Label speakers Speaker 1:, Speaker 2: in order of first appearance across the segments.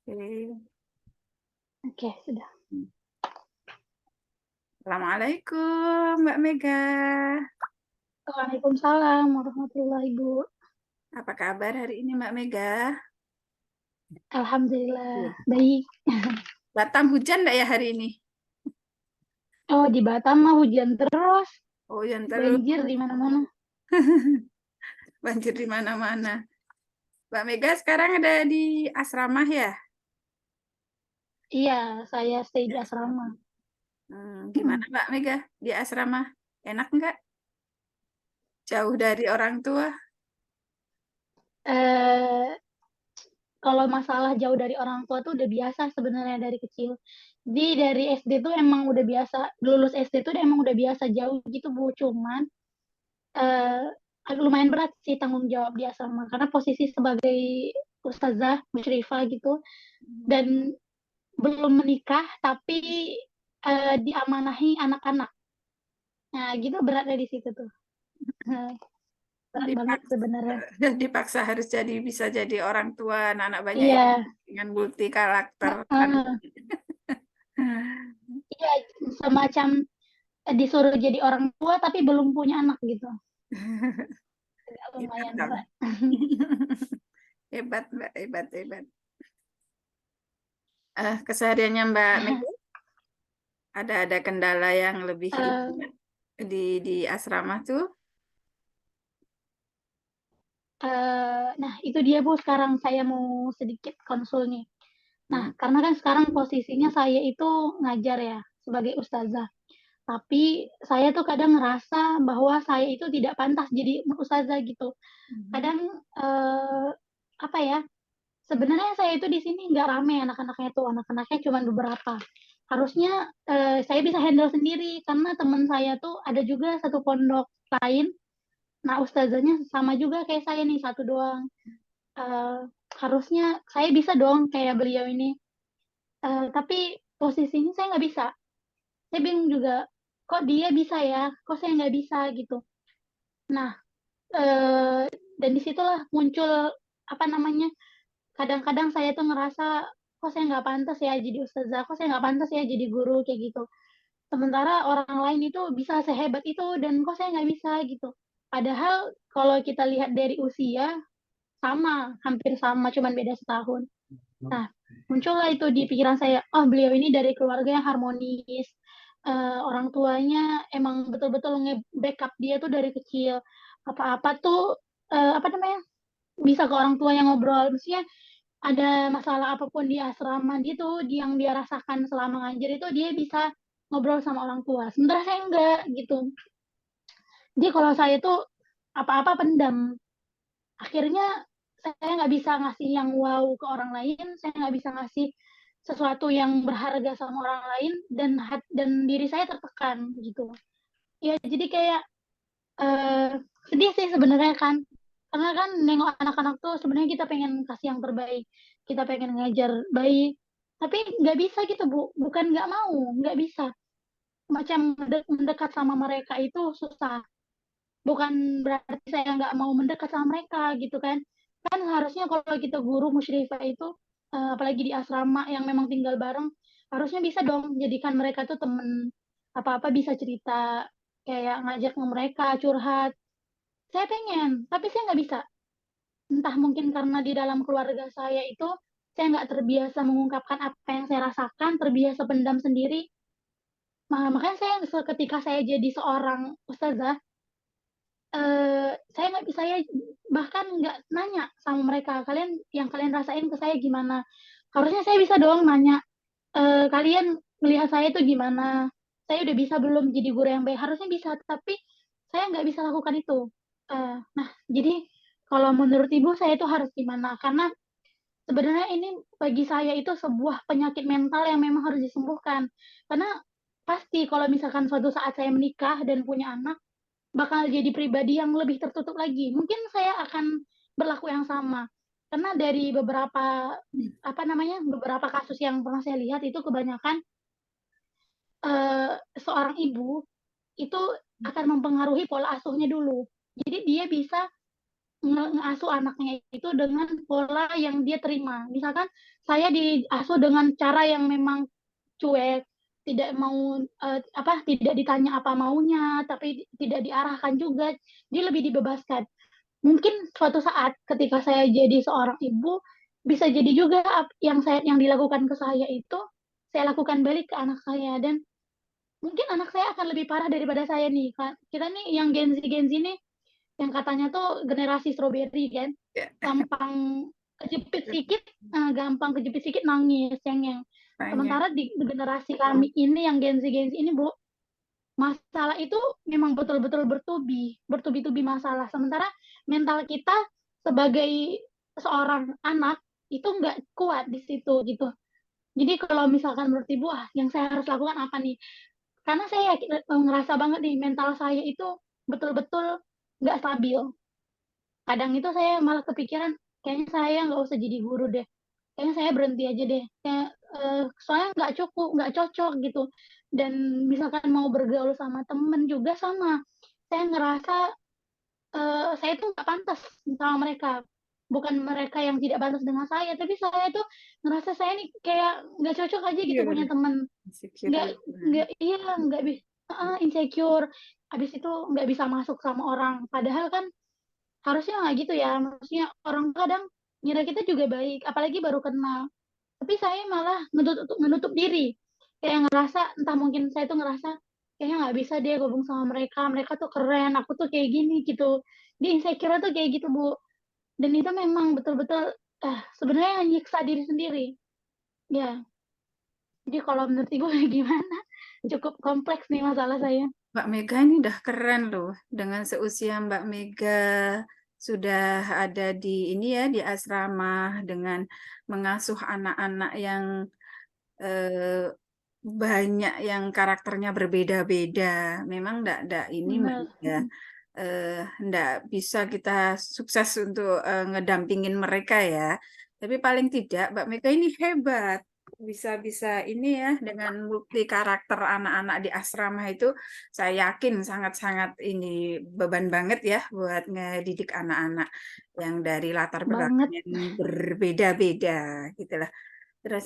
Speaker 1: Oke.
Speaker 2: Oke, sudah.
Speaker 1: Assalamualaikum, Mbak Mega.
Speaker 2: Waalaikumsalam warahmatullahi Ibu.
Speaker 1: Apa kabar hari ini, Mbak Mega?
Speaker 2: Alhamdulillah
Speaker 1: Iya.
Speaker 2: baik.
Speaker 1: Batam hujan nggak ya hari ini?
Speaker 2: Oh, di Batam mah hujan terus,
Speaker 1: Oh, hujan terus.
Speaker 2: banjir di mana-mana.
Speaker 1: Banjir di mana-mana. Mbak Mega sekarang ada di asrama ya?
Speaker 2: Iya, saya stay
Speaker 1: Di
Speaker 2: di
Speaker 1: asrama.
Speaker 2: asrama.
Speaker 1: Gimana, Mbak Mega? Di asrama enak nggak? Jauh dari orang tua?
Speaker 2: Eh, Kalau masalah jauh dari orang tua tuh udah biasa sebenarnya dari kecil. Jadi dari SD tuh emang udah biasa, lulus SD tuh emang udah biasa jauh gitu Bu. Cuman eh, agak lumayan berat sih tanggung jawab di asrama karena posisi sebagai ustazah musyrifah gitu dan belum menikah tapi diamanahi anak-anak. Nah, gitu beratnya di situ tuh. Berat banget
Speaker 1: Dipaksa,
Speaker 2: sebenarnya.
Speaker 1: dipaksa harus bisa jadi orang tua anak-anak banyak ya
Speaker 2: Iya,
Speaker 1: dengan multi karakter.
Speaker 2: heeh. Iya, semacam disuruh jadi orang tua tapi belum punya anak gitu. Agak
Speaker 1: Hebat
Speaker 2: lumayan
Speaker 1: dong.
Speaker 2: berat.
Speaker 1: Hebat, Mbak. Hebat, hebat. Kesehariannya Mbak Mega ada kendala yang lebih ini
Speaker 2: Eh,
Speaker 1: nggak? di asrama tuh.
Speaker 2: nah, itu dia Bu, sekarang saya mau sedikit konsul nih. Nah,
Speaker 1: Hmm.
Speaker 2: karena kan sekarang posisinya saya itu ngajar ya sebagai ustazah. Tapi saya tuh kadang ngerasa bahwa saya itu tidak pantas jadi ustazah gitu.
Speaker 1: Mhm.
Speaker 2: Kadang eh, apa ya? Sebenarnya saya itu di sini nggak rame anak-anaknya tuh, anak-anaknya cuma beberapa. Harusnya saya bisa handle sendiri karena teman saya tuh ada juga satu pondok lain. Nah, ustazahnya sama juga kayak saya nih satu doang. Eh, Harusnya saya bisa dong kayak beliau ini. Tapi posisinya saya nggak bisa. Saya bingung juga. Kok dia bisa ya? Kok saya nggak bisa gitu. Nah, eh, dan disitulah muncul apa namanya? Kadang-kadang saya tuh ngerasa kok saya nggak pantas ya jadi ustazah, kok saya nggak pantas ya jadi guru kayak gitu. Sementara orang lain itu bisa sehebat itu dan kok saya nggak bisa gitu. Padahal kalau kita lihat dari usia sama, hampir sama, cuman beda setahun. Nah, muncullah itu di pikiran saya, oh beliau ini dari keluarga yang harmonis. Orang tuanya emang betul-betul nge-backup dia tuh dari kecil. Apa-apa tuh apa namanya bisa ke orang tua yang ngobrol. Maksudnya ada masalah apapun di asrama dia tuh yang dia rasakan selama ngajar itu dia bisa ngobrol sama orang tua. Sementara saya enggak gitu. Jadi kalau saya tuh apa-apa pendam. Akhirnya saya nggak bisa ngasih yang wow ke orang lain, saya nggak bisa ngasih sesuatu yang berharga sama orang lain dan diri saya tertekan gitu. Ya jadi kayak eh, sedih sih sebenarnya kan. Karena kan nengok anak-anak tuh sebenarnya kita pengen kasih yang terbaik, kita pengen ngajar baik, tapi nggak bisa gitu Bu, bukan nggak mau, nggak bisa. Macam mendekat sama mereka itu susah. Bukan berarti saya nggak mau mendekat sama mereka gitu kan. Kan harusnya kalau kita guru musyrifah itu, apalagi di asrama yang memang tinggal bareng, harusnya bisa dong jadikan mereka tuh temen, apa-apa bisa cerita, kayak ngajak mereka curhat. Saya pengen, tapi saya nggak bisa. Entah mungkin karena di dalam keluarga saya itu, saya nggak terbiasa mengungkapkan apa yang saya rasakan, terbiasa pendam sendiri. Makanya saya ketika saya jadi seorang ustazah, saya nggak bisa, saya bahkan nggak nanya sama mereka, kalian yang kalian rasain ke saya gimana. Harusnya saya bisa dong nanya, kalian melihat saya itu gimana, saya udah bisa belum jadi guru yang baik, harusnya bisa, tapi saya nggak bisa lakukan itu. Nah, jadi kalau menurut ibu saya itu harus gimana, karena sebenarnya ini bagi saya itu sebuah penyakit mental yang memang harus disembuhkan. Karena pasti kalau misalkan suatu saat saya menikah dan punya anak, bakal jadi pribadi yang lebih tertutup lagi. Mungkin saya akan berlaku yang sama. Karena dari beberapa apa namanya beberapa kasus yang pernah saya lihat itu kebanyakan eh, seorang ibu itu akan mempengaruhi pola asuhnya dulu. Jadi dia bisa ngasuh anaknya itu dengan pola yang dia terima. Misalkan saya diasuh dengan cara yang memang cuek, tidak mau tidak ditanya apa maunya, tapi tidak diarahkan juga, dia lebih dibebaskan. Mungkin suatu saat ketika saya jadi seorang ibu, bisa jadi juga yang dilakukan ke saya itu saya lakukan balik ke anak saya, dan mungkin anak saya akan lebih parah daripada saya nih. Kita nih yang Gen Z nih yang katanya tuh generasi strawberry kan,
Speaker 1: Ya,
Speaker 2: gampang kejepit sedikit, gampang kejepit sedikit nangis, cengeng.
Speaker 1: banyak.
Speaker 2: Sementara di generasi kami ini yang Gen Z ini Bu, masalah itu memang betul-betul bertubi-tubi masalah. Sementara mental kita sebagai seorang anak itu nggak kuat di situ gitu. Jadi kalau misalkan menurut Ibu, yang saya harus lakukan apa nih? Karena saya ngerasa banget nih mental saya itu betul-betul nggak stabil. Kadang itu saya malah kepikiran, kayaknya saya nggak usah jadi guru deh. Kayaknya saya berhenti aja deh. Kayak, soalnya nggak cocok gitu. Dan misalkan mau bergaul sama temen juga sama. Saya ngerasa saya tuh nggak pantas sama mereka. Bukan mereka yang tidak pantas dengan saya, tapi saya tuh ngerasa saya nih kayak nggak cocok aja gitu punya
Speaker 1: Insecure,
Speaker 2: temen.
Speaker 1: insecure
Speaker 2: Nggak
Speaker 1: gitu.
Speaker 2: iya nggak bisa, insecure. Habis itu nggak bisa masuk sama orang. Padahal kan harusnya nggak gitu ya, maksudnya orang kadang ngira kita juga baik, apalagi baru kenal, tapi saya malah menutup diri, kayak ngerasa, entah mungkin saya tuh ngerasa kayaknya nggak bisa deh gabung sama mereka, mereka tuh keren, aku tuh kayak gini gitu, di insecure tuh kayak gitu Bu, dan itu memang betul-betul sebenarnya nyiksa diri sendiri ya. Jadi kalau menurut Ibu gimana, cukup kompleks nih masalah saya.
Speaker 1: Mbak Mega ini udah keren loh. Dengan seusia Mbak Mega sudah ada di ini ya di asrama dengan mengasuh anak-anak yang eh, banyak yang karakternya berbeda-beda. Memang ndak ini Mbak
Speaker 2: Benar.
Speaker 1: Mega ndak bisa kita sukses untuk ngedampingin mereka ya. Tapi paling tidak Mbak Mega ini hebat. Bisa-bisa ini ya dengan multi karakter anak-anak di asrama itu saya yakin sangat-sangat ini beban banget ya buat ngedidik anak-anak yang dari latar belakang
Speaker 2: Banget.
Speaker 1: yang berbeda-beda gitu lah. Terus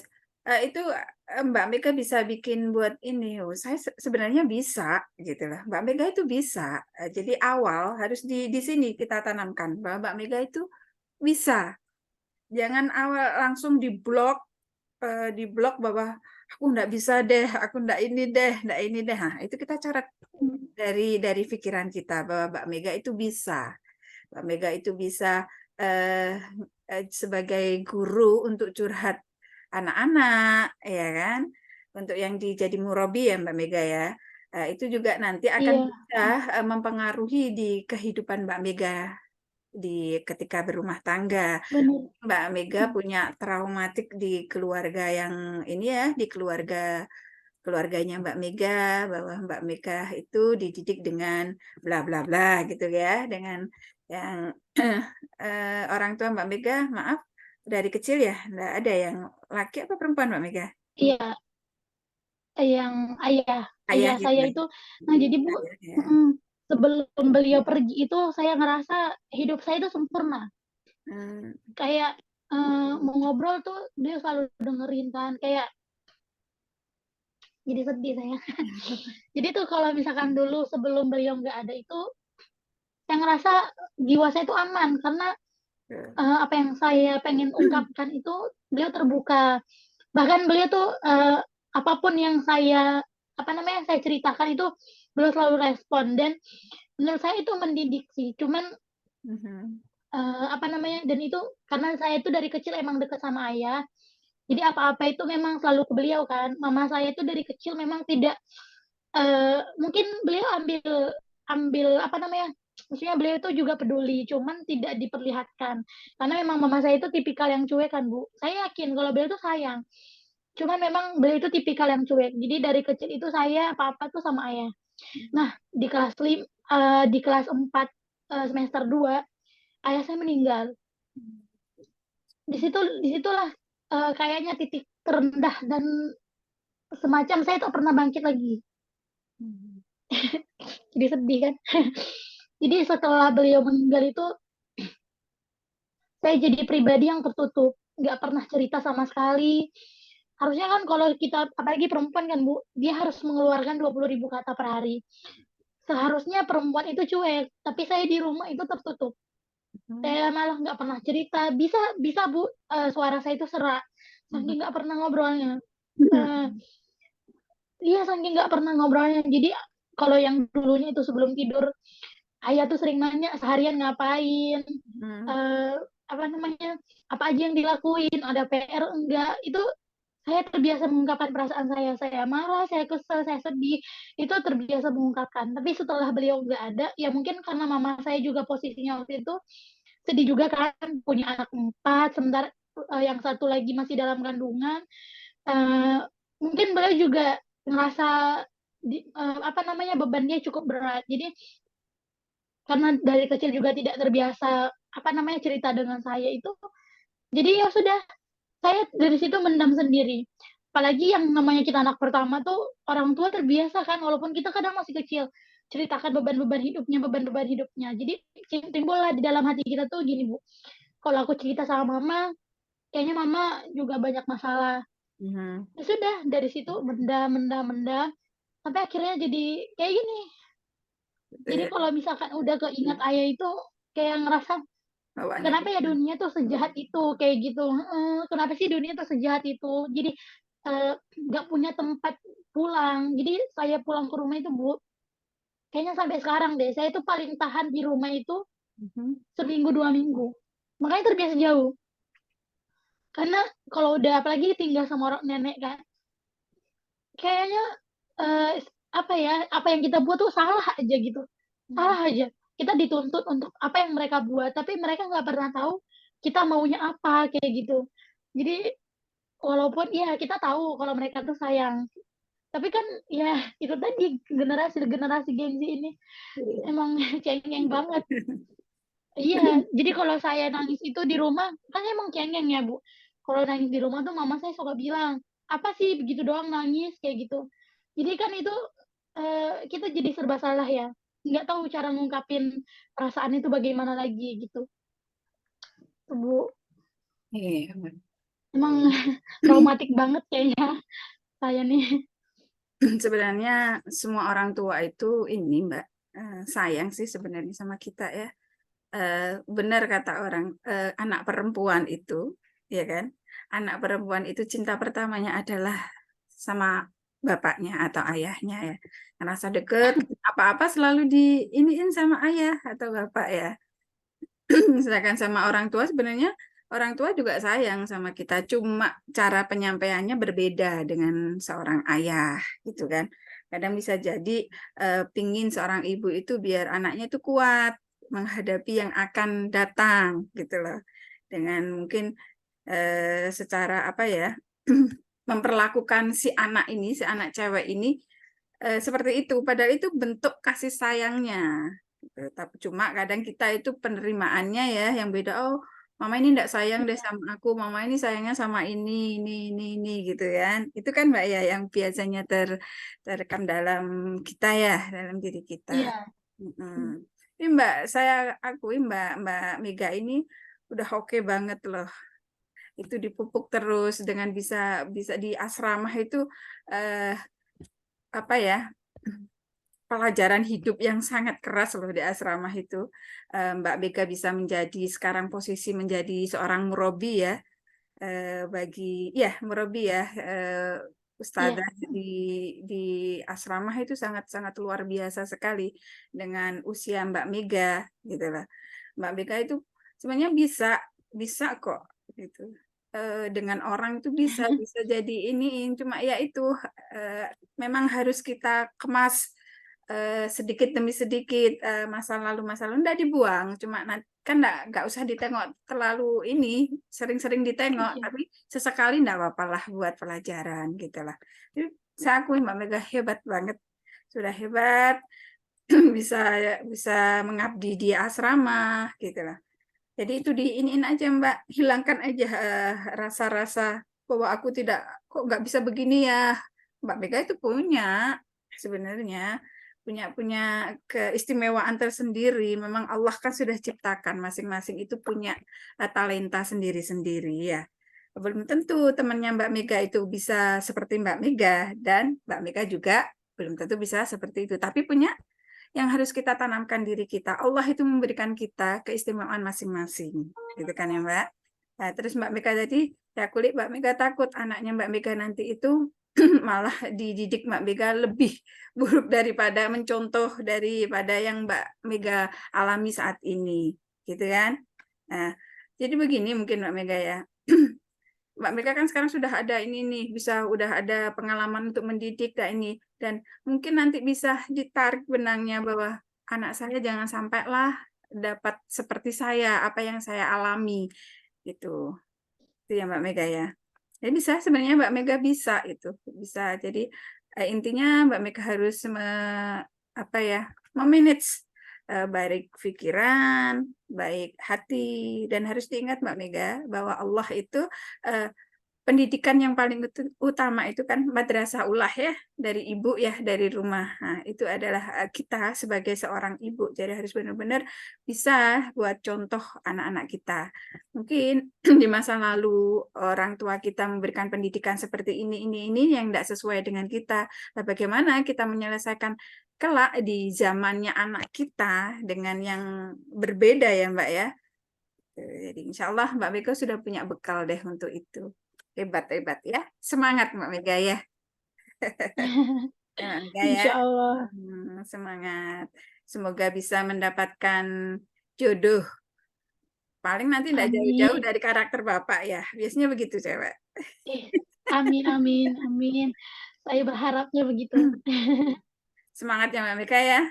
Speaker 1: itu Mbak Mega bisa bikin buat ini. Oh, saya sebenarnya bisa gitu lah. Mbak Mega itu bisa. Jadi awal harus di sini kita tanamkan bahwa Mbak Mega itu bisa. Jangan awal langsung di blok bahwa aku nggak bisa deh, aku nggak ini deh, nggak ini deh. Nah, itu kita coret dari pikiran kita bahwa Mbak Mega itu bisa. Mbak Mega itu bisa eh, sebagai guru untuk curhat anak-anak, ya kan? Untuk yang jadi murabi ya Mbak Mega ya. Itu juga nanti akan
Speaker 2: Iya,
Speaker 1: bisa mempengaruhi di kehidupan Mbak Mega ketika berumah tangga.
Speaker 2: benar.
Speaker 1: Mbak Mega punya traumatik di keluarga yang ini ya, di keluarganya Mbak Mega, bahwa Mbak Mega itu dididik dengan bla bla bla gitu ya, dengan yang orang tua Mbak Mega, maaf, dari kecil ya, nggak ada yang laki apa perempuan Mbak Mega?
Speaker 2: Iya, yang ayah
Speaker 1: Ayah
Speaker 2: ayah
Speaker 1: gitu
Speaker 2: saya
Speaker 1: ya.
Speaker 2: itu, nah jadi Bu,
Speaker 1: Ayah ya.
Speaker 2: mm, sebelum beliau pergi itu saya ngerasa hidup saya itu sempurna,
Speaker 1: Hmm.
Speaker 2: kayak mau ngobrol tuh dia selalu dengerin kan, kayak jadi sedih saya. Jadi tuh kalau misalkan dulu sebelum beliau nggak ada itu, saya ngerasa jiwa saya itu aman karena apa yang saya pengen ungkapkan itu beliau terbuka, bahkan beliau tuh apapun yang saya ceritakan itu beliau selalu respon, dan menurut saya itu mendidik sih, cuman
Speaker 1: Mhm.
Speaker 2: dan itu karena saya itu dari kecil emang dekat sama ayah, jadi apa-apa itu memang selalu ke beliau kan. Mama saya itu dari kecil memang tidak, mungkin beliau ambil ambil maksudnya beliau itu juga peduli, cuman tidak diperlihatkan karena memang mama saya itu tipikal yang cuek kan Bu, saya yakin kalau beliau itu sayang, cuman memang beliau itu tipikal yang cuek, jadi dari kecil itu saya apa-apa tuh sama ayah. Nah, di kelas 4, semester 2 ayah saya meninggal. Disitulah kayaknya titik terendah, dan semacam saya tak pernah bangkit lagi. Jadi sedih kan. Jadi setelah beliau meninggal itu saya jadi pribadi yang tertutup, nggak pernah cerita sama sekali. Harusnya kan kalau kita, apalagi perempuan kan Bu, dia harus mengeluarkan 20.000 kata per hari. Seharusnya perempuan itu cuek, tapi saya di rumah itu tertutup.
Speaker 1: Hmm.
Speaker 2: Saya malah nggak pernah cerita. Bisa bisa Bu, suara saya itu serak. Saking nggak pernah ngobrolnya. Eh, iya, saking nggak pernah ngobrolnya. Jadi kalau yang dulunya itu sebelum tidur, ayah tuh sering nanya seharian ngapain,
Speaker 1: Hmm.
Speaker 2: eh, apa namanya, apa aja yang dilakuin, ada PR enggak. Itu saya terbiasa mengungkapkan perasaan saya marah, saya kesel, saya sedih, itu terbiasa mengungkapkan. Tapi setelah beliau nggak ada, ya mungkin karena mama saya juga posisinya waktu itu sedih juga kan, punya anak 4, sementara yang satu lagi masih dalam kandungan. Eh, Mungkin beliau juga ngerasa apa namanya, beban dia cukup berat. Jadi karena dari kecil juga tidak terbiasa apa namanya cerita dengan saya itu, jadi ya sudah, saya dari situ mendam sendiri. Apalagi yang namanya kita anak pertama tuh, orang tua terbiasa kan, walaupun kita kadang masih kecil, ceritakan beban-beban hidupnya. Jadi timbullah di dalam hati kita tuh gini Bu, kalau aku cerita sama mama, kayaknya mama juga banyak masalah.
Speaker 1: Hmm.
Speaker 2: Ya sudah, dari situ mendam, sampai akhirnya jadi kayak gini.
Speaker 1: Gitu
Speaker 2: Jadi
Speaker 1: ya.
Speaker 2: kalau misalkan udah keingat ayah itu, kayak ngerasa,
Speaker 1: Bawaannya
Speaker 2: kenapa ya
Speaker 1: gitu.
Speaker 2: dunia tuh sejahat itu, kayak gitu. Kenapa sih dunia tuh sejahat itu? Jadi eh, nggak punya tempat pulang. Jadi saya pulang ke rumah itu Bu, kayaknya sampai sekarang deh, saya tuh paling tahan di rumah itu
Speaker 1: Mhm.
Speaker 2: seminggu 2 minggu. Makanya terbiasa jauh. Karena kalau udah apalagi tinggal sama orang nenek kan, kayaknya eh, apa ya, apa yang kita buat tuh salah aja gitu,
Speaker 1: Mhm.
Speaker 2: salah aja. Kita dituntut untuk apa yang mereka buat, tapi mereka nggak pernah tahu kita maunya apa, kayak gitu. Jadi walaupun ya kita tahu kalau mereka tuh sayang, tapi kan ya itu tadi, generasi generasi Gen Z ini
Speaker 1: Iya.
Speaker 2: emang cengeng banget. Iya, jadi kalau saya nangis itu di rumah, kan emang cengeng ya Bu. Kalau nangis di rumah tuh mama saya suka bilang, apa sih begitu doang nangis, kayak gitu. Jadi kan itu kita jadi serba salah ya. Nggak tahu cara ngungkapin perasaan itu bagaimana lagi gitu. Tuh, Bu,
Speaker 1: Iya.
Speaker 2: emang traumatik banget kayaknya saya nih.
Speaker 1: Sebenarnya semua orang tua itu ini Mbak, sayang sih sebenarnya sama kita ya. Benar kata orang, anak perempuan itu, ya kan? Anak perempuan itu cinta pertamanya adalah sama bapaknya atau ayahnya ya. Ngerasa deket, apa-apa selalu diiniin sama ayah atau bapak ya. Sedangkan sama orang tua sebenarnya orang tua juga sayang sama kita, cuma cara penyampaiannya berbeda dengan seorang ayah gitu kan. Kadang bisa jadi pingin seorang ibu itu biar anaknya itu kuat menghadapi yang akan datang gitu loh. Dengan mungkin secara apa ya, memperlakukan si anak ini, si anak cewek ini seperti itu. Padahal itu bentuk kasih sayangnya. Gitu. Tapi cuma kadang kita itu penerimaannya ya yang beda. Oh, mama ini enggak sayang deh sama aku. Mama ini sayangnya sama ini gitu kan. Itu kan Mbak ya yang biasanya terekam dalam kita ya, dalam diri kita.
Speaker 2: Iya.
Speaker 1: Mm-mm. Ini Mbak, saya akui Mbak Mbak Mega ini udah oke banget loh. Itu dipupuk terus dengan bisa bisa di asrama itu eh, apa ya, pelajaran hidup yang sangat keras loh di asrama itu. Mbak Mega bisa menjadi sekarang posisi menjadi seorang murabi ya, bagi ya murabi ya,
Speaker 2: Iya.
Speaker 1: ustadzah di asrama itu sangat sangat luar biasa sekali dengan usia Mbak Mega gitu lah. Mbak Mega itu sebenarnya bisa bisa kok gitu. Dengan orang itu bisa bisa jadi ini cuma ya itu eh, memang harus kita kemas sedikit demi sedikit, masa lalu enggak dibuang cuma kan enggak usah ditengok terlalu ini sering-sering ditengok
Speaker 2: Iya.
Speaker 1: tapi sesekali enggak apa-apa lah buat pelajaran gitu lah. Jadi saya akui Mbak Mega hebat banget, sudah hebat. bisa bisa mengabdi di asrama gitu lah. Jadi itu diiniin aja Mbak, hilangkan aja rasa-rasa bahwa aku tidak kok nggak bisa begini ya. Mbak Mega itu punya sebenarnya. punya keistimewaan tersendiri. Memang Allah kan sudah ciptakan masing-masing itu punya talenta sendiri-sendiri ya. Belum tentu temannya Mbak Mega itu bisa seperti Mbak Mega dan Mbak Mega juga belum tentu bisa seperti itu. Tapi punya yang harus kita tanamkan diri kita. Allah itu memberikan kita keistimewaan masing-masing, gitu kan ya Mbak. Nah, terus Mbak Mega tadi, ya kulit Mbak Mega takut anaknya Mbak Mega nanti itu malah dididik Mbak Mega lebih buruk daripada mencontoh daripada yang Mbak Mega alami saat ini, gitu kan? Nah, jadi begini mungkin Mbak Mega ya. Mbak Mega kan sekarang sudah ada ini nih, udah ada pengalaman untuk mendidik dan mungkin nanti bisa ditarik benangnya bahwa anak saya jangan sampailah dapat seperti saya, apa yang saya alami gitu. Itu ya Mbak Mega ya. Ya bisa sebenarnya Mbak Mega bisa itu, bisa. Jadi intinya Mbak Mega harus apa ya, memanage baik pikiran, baik hati, dan harus diingat Mbak Mega bahwa Allah itu eh, pendidikan yang paling utama itu kan madrasah ulah ya dari ibu ya dari rumah. Nah, itu adalah kita sebagai seorang ibu. Jadi harus benar-benar bisa buat contoh anak-anak kita. Mungkin di masa lalu orang tua kita memberikan pendidikan seperti ini yang tidak sesuai dengan kita. Nah, bagaimana kita menyelesaikan kelak di zamannya anak kita dengan yang berbeda ya Mbak ya. Jadi insya Allah Mbak Mega sudah punya bekal deh untuk itu. Hebat-hebat ya. Semangat Mbak Mega ya. Ya, Mbak Mega ya.
Speaker 2: Insya Allah.
Speaker 1: Semangat. Semoga bisa mendapatkan jodoh. Paling nanti tidak jauh-jauh
Speaker 2: Amin.
Speaker 1: dari karakter Bapak ya. Biasanya begitu cewek.
Speaker 2: Eh, amin, amin, amin. Saya berharapnya begitu.
Speaker 1: Semangat ya Mbak Mega ya.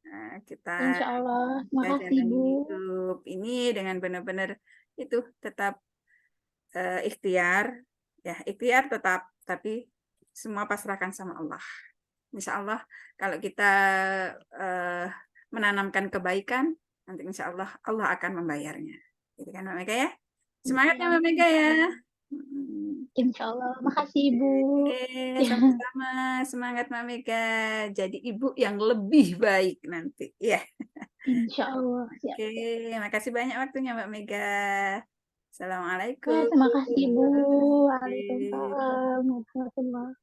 Speaker 1: Nah, kita
Speaker 2: Insya Allah. Makasih,
Speaker 1: jalan
Speaker 2: Bu.
Speaker 1: hidup ini dengan benar-benar itu tetap ikhtiar. Ya, ikhtiar tetap. Tapi semua pasrahkan sama Allah. Insya Allah kalau kita eh, menanamkan kebaikan, nanti insya Allah Allah akan membayarnya. Gitu kan Mbak Mega ya? Semangat ya Mbak Mega
Speaker 2: Insya
Speaker 1: ya.
Speaker 2: Allah.
Speaker 1: Hmm.
Speaker 2: Insya Allah. Makasih, Ibu.
Speaker 1: Oke, sama-sama. Semangat Mbak Mega. Jadi ibu yang lebih baik nanti. Ya.
Speaker 2: Insya Allah. Siap,
Speaker 1: Oke,
Speaker 2: siap.
Speaker 1: makasih banyak waktunya Mbak Mega.
Speaker 2: Terima kasih, Bu.
Speaker 1: Assalamualaikum. Oke.
Speaker 2: Waalaikumsalam. Warahmatullahi